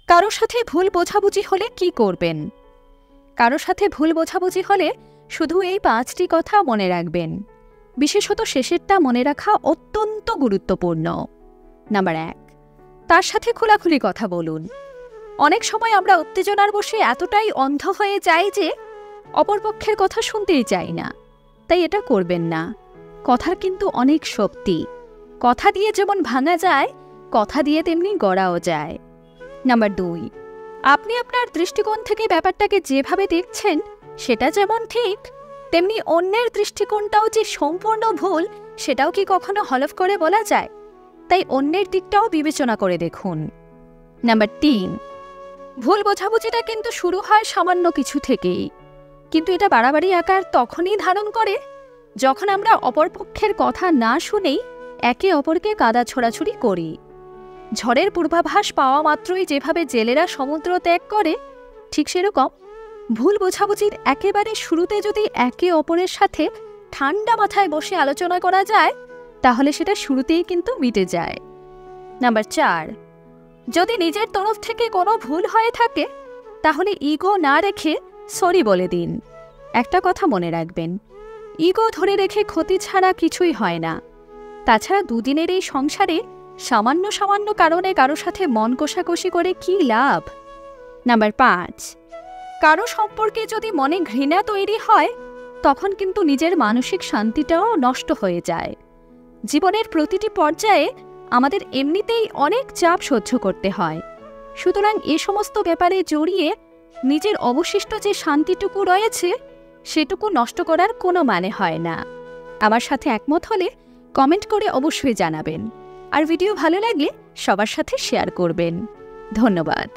কারো সাথে ভুল বোঝাবুঝি হলে কি করবেন? কারো সাথে ভুল বোঝাবুঝি হলে শুধু এই 5টি কথা মনে রাখবেন। বিশেষত শেষেরটা মনে রাখা অত্যন্ত গুরুত্বপূর্ণ। নাম্বার 1, তার সাথে খোলাখুলি কথা বলুন। অনেক সময় আমরা উত্তেজনার বশে এতটাই অন্ধ হয়ে যাই যে অপরপক্ষের কথা শুনতেই চাই না। তাই এটা করবেন না। কথার কিন্তু অনেক শক্তি। কথা দিয়ে যেমন ভাঙা যায়, কথা দিয়ে তেমনি গড়াও যায়। নাম্বার 2, আপনি আপনার দৃষ্টিকোণ থেকে ব্যাপারটাকে যেভাবে দেখছেন সেটা যেমন ঠিক, তেমনি অন্যের দৃষ্টিকোণটাও যে সম্পূর্ণ ভুল সেটাও কি কখনো হলফ করে বলা যায়? তাই অন্যের দিকটাও বিবেচনা করে দেখুন। নাম্বার 3, ভুল বোঝাবুঝিটা কিন্তু শুরু হয় সামান্য কিছু থেকেই, কিন্তু এটা বাড়াবাড়ি আকার তখনই ধারণ করে যখন আমরা অপরপক্ষের কথা না শুনেই একে অপরকে কাদা ছোড়াছুড়ি করি। ঝড়ের পূর্বাভাস পাওয়া মাত্রই যেভাবে জেলেরা সমুদ্র ত্যাগ করে, ঠিক সেরকম ভুল বোঝাবুঝির একেবারে শুরুতে যদি একে অপরের সাথে ঠান্ডা মাথায় বসে আলোচনা করা যায়, তাহলে সেটা শুরুতেই কিন্তু মিটে যায়। নাম্বার 4, যদি নিজের তরফ থেকে কোনো ভুল হয়ে থাকে তাহলে ইগো না রেখে সরি বলে দিন। একটা কথা মনে রাখবেন, ইগো ধরে রেখে ক্ষতি ছাড়া কিছুই হয় না। তাছাড়া দুদিনের এই সংসারে সামান্য সামান্য কারণে কারো সাথে মন কষাকষি করে কি লাভ? নাম্বার 5, কারো সম্পর্কে যদি মনে ঘৃণা তৈরি হয় তখন কিন্তু নিজের মানসিক শান্তিটাও নষ্ট হয়ে যায়। জীবনের প্রতিটি পর্যায়ে আমাদের এমনিতেই অনেক চাপ সহ্য করতে হয়। সুতরাং এ সমস্ত ব্যাপারে জড়িয়ে নিজের অবশিষ্ট যে শান্তিটুকু রয়েছে সেটুকু নষ্ট করার কোনো মানে হয় না। আমার সাথে একমত হলে কমেন্ট করে অবশ্যই জানাবেন, আর ভিডিও ভালো লাগলে সবার সাথে শেয়ার করবেন। ধন্যবাদ।